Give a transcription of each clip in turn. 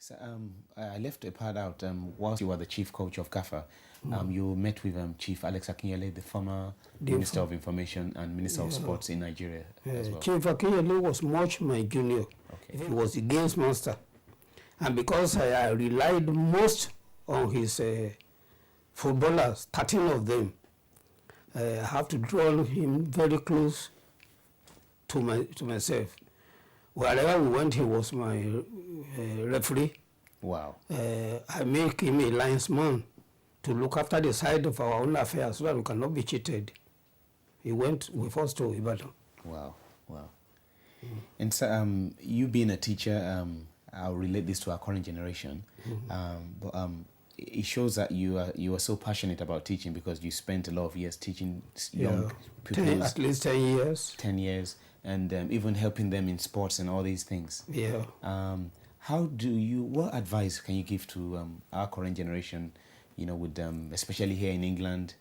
So I left a part out. Whilst you were the chief coach of GAFA, you met with Chief Alex Akinyele, the former Minister of Information and Minister of Sports in Nigeria as well. Chief Akinyele was much my junior. Okay. He was the games master. And because I relied most on his footballers, 13 of them, I have to draw him very close to myself. Wherever we went, he was my referee. Wow. I make him a linesman to look after the side of our own affairs so that we cannot be cheated. He went with us to Ibadan. Wow, wow. And so you being a teacher, I'll relate this to our current generation, but it shows that you are so passionate about teaching because you spent a lot of years teaching young people. At least 10 years. 10 years, and even helping them in sports and all these things. Yeah. What advice can you give to our current generation, with especially here in England,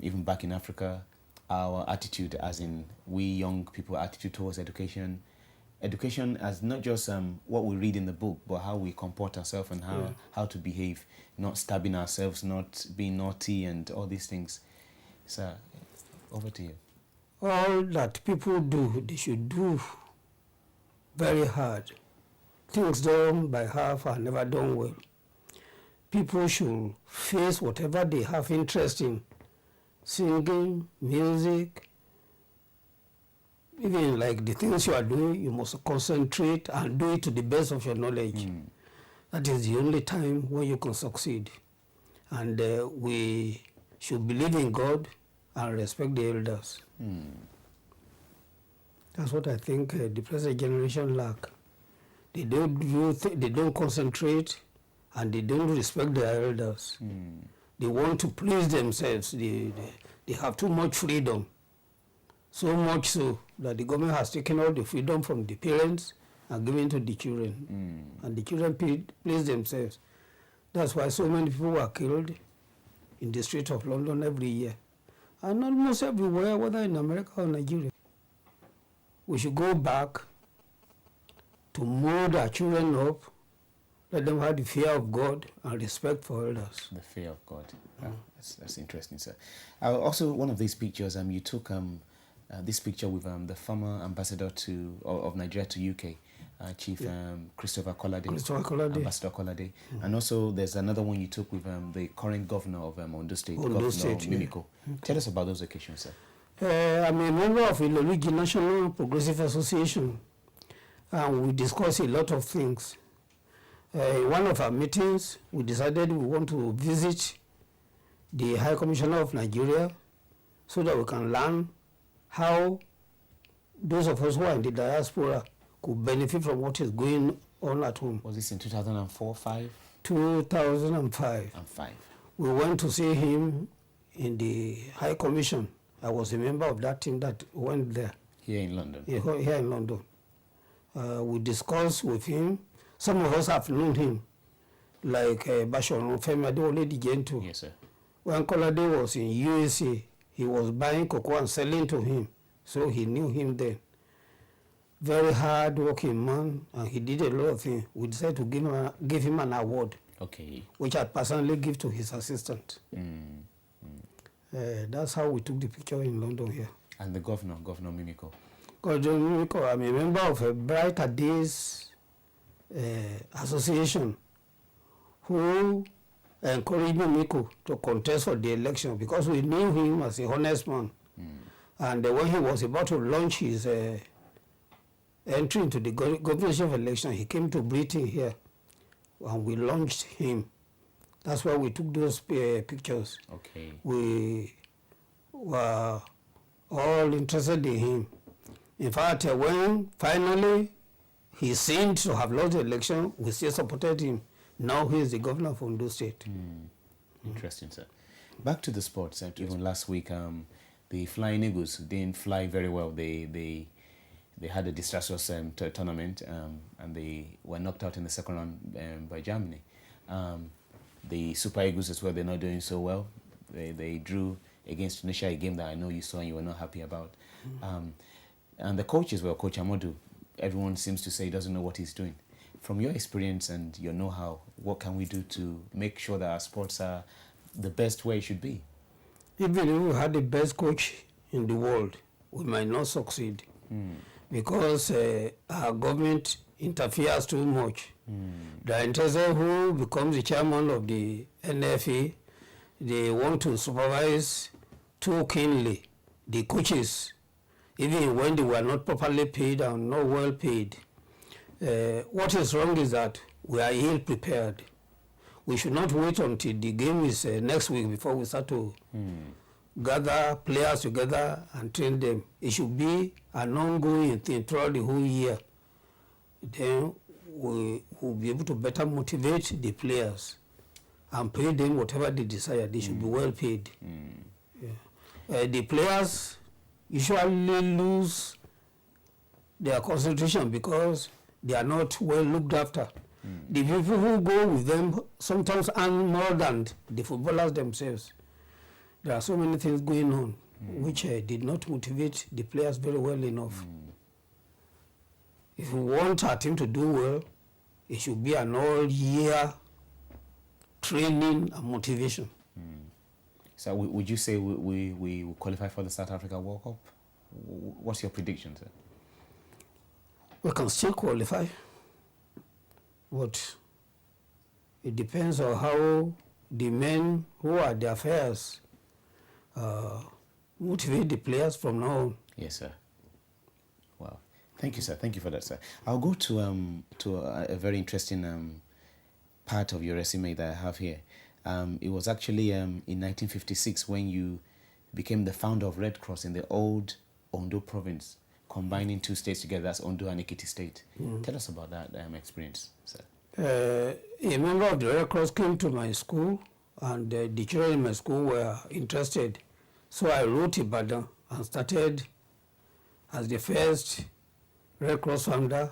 even back in Africa, our attitude as in we young people, attitude towards education as not just what we read in the book, but how we comport ourselves and how to behave, not stabbing ourselves, not being naughty and all these things. So, over to you. All that people do, they should do very hard. Things done by half are never done well. People should face whatever they have interest in. Singing, music, even like the things you are doing, you must concentrate and do it to the best of your knowledge. That is the only time when you can succeed. And we should believe in God and respect the elders. That's what I think the present generation lack. They don't concentrate, and they don't respect their elders. They want to please themselves. They have too much freedom. So much so that the government has taken all the freedom from the parents and given to the children. And the children please themselves. That's why so many people were killed in the streets of London every year. And almost everywhere, whether in America or Nigeria. We should go back to mold our children up, let them have the fear of God and respect for elders. The fear of God. That's interesting, sir. Also, one of these pictures, you took this picture with the former ambassador of Nigeria to UK, Chief Christopher Kolade. Ambassador Kolade. And also, there's another one you took with the current governor of Ondo State, Mimiko. Tell us about those occasions, sir. I'm a member of Ilorigi National Progressive Association, and we discuss a lot of things. In one of our meetings, we decided we want to visit the High Commissioner of Nigeria so that we can learn how those of us who are in the diaspora could benefit from what is going on at home. Was this in 2004, 5? 2005. And 5. We went to see him in the High Commission. I was a member of that team that went there. Here in London? Here in London. We discussed with him. Some of us have known him, like Bashorun Femi Adewale Gentoo. Yes, sir. When Kolade was in USA, he was buying cocoa and selling to him, so he knew him then. Very hard-working man, and he did a lot of things. We decided to give him an award, which I personally give to his assistant. That's how we took the picture in London here. And the Governor Mimiko? Governor Mimiko, I'm a member of a Brighter Days association who encouraged Mimiko to contest for the election because we knew him as a honest man. And when he was about to launch his entry into the governorship election, he came to Britain here and we launched him. That's why we took those pictures. We were all interested in him. In fact, when finally he seemed to have lost the election, we still supported him. Now he is the governor of Ondo State. Interesting, sir. Back to the sports. Even last week, the Flying Eagles didn't fly very well. They had a disastrous tournament, and they were knocked out in the second round by Germany. The Super Eagles as well, they're not doing so well. They drew against Tunisia, a game that I know you saw and you were not happy about. And the coach as well, Coach Amadou, everyone seems to say he doesn't know what he's doing. From your experience and your know-how, what can we do to make sure that our sports are the best way it should be? Even if we had the best coach in the world, we might not succeed because our government interferes too much. The interested who becomes the chairman of the NFA, they want to supervise too keenly the coaches, even when they were not properly paid and not well paid. What is wrong is that we are ill prepared. We should not wait until the game is next week before we start to gather players together and train them. It should be an ongoing thing throughout the whole year. Then we will be able to better motivate the players and pay them whatever they desire. They should be well paid. Yeah. The players usually lose their concentration because they are not well looked after. The people who go with them sometimes earn more than the footballers themselves. There are so many things going on which did not motivate the players very well enough. If we want our team to do well, it should be an all-year training and motivation. So would you say we will qualify for the South Africa World Cup? What's your prediction, sir? We can still qualify, but it depends on how the men who are the affairs motivate the players from now on. Yes, sir. Wow. Thank you, sir. Thank you for that, sir. I'll go to a very interesting part of your resume that I have here. It was actually in 1956 when you became the founder of Red Cross in the Old Ondo province, combining two states together, that's Ondo and Ekiti State. Tell us about that experience, sir. A member of the Red Cross came to my school, and the children in my school were interested. So I wrote Ibadan and started as the first Red Cross founder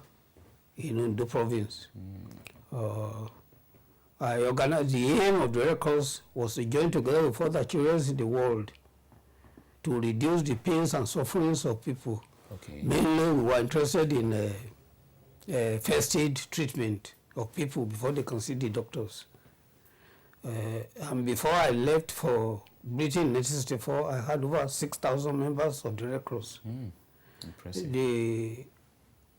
in Ondo province. I organized, the aim of the Red Cross was to join together with other children in the world to reduce the pains and sufferings of people. Okay. Mainly we were interested in first aid treatment of people before they can see the doctors. And before I left for Britain in 1964, I had over 6,000 members of the Red Cross. Impressive. The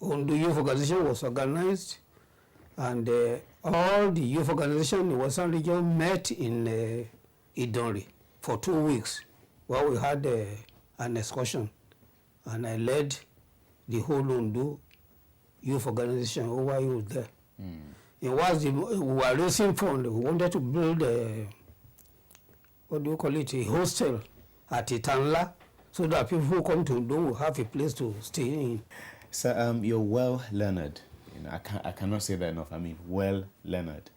Ondo Youth Organization was organized, and all the youth organizations in the Western region met in Idonri for 2 weeks, where we had an excursion, and I led the whole Ondo Youth Organization over youth there. It was we were raising funds. We wanted to build a hostel at Itanla, so that people who come to Ondo will have a place to stay in. So you're well learned. You know, I cannot say that enough. I mean, well learned.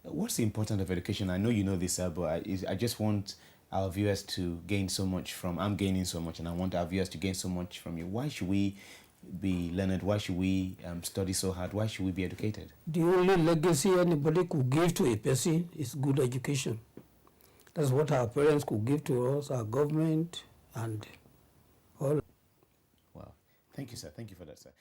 What's the importance of education? I know you know this, but I just want our viewers to gain so much from. I'm gaining so much, and I want our viewers to gain so much from you. Why should we be learned? Why should we study so hard? Why should we be educated? The only legacy anybody could give to a person is good education. That's what our parents could give to us, our government, and all. Wow. Thank you, sir. Thank you for that, sir.